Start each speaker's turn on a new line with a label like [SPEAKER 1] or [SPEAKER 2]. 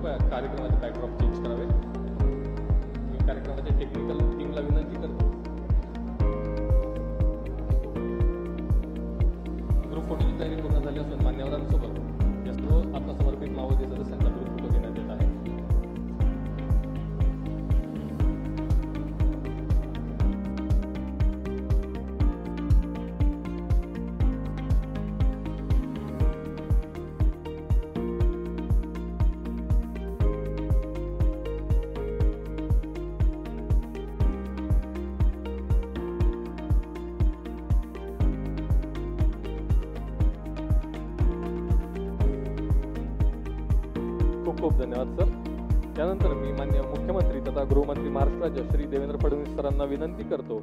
[SPEAKER 1] कृपया कार्यक्रमाचे backdrop change करावे. मी कार्यक्रमाच्या टेक्निकल टीमला विनंती करतो. ग्रुप फोटोची तयारी पूर्ण झाली असून मान्यवरांसोबत या सर्व आत्मसमर्पित माओवादी सदस्यांचा ग्रुप फोटो घेण्यात येत आहे. खूप खूप धन्यवाद सर. त्यानंतर मी माननीय मुख्यमंत्री तथा गृहमंत्री महाराष्ट्र राज्य श्री देवेंद्र फडणवीस सरांना विनंती करतो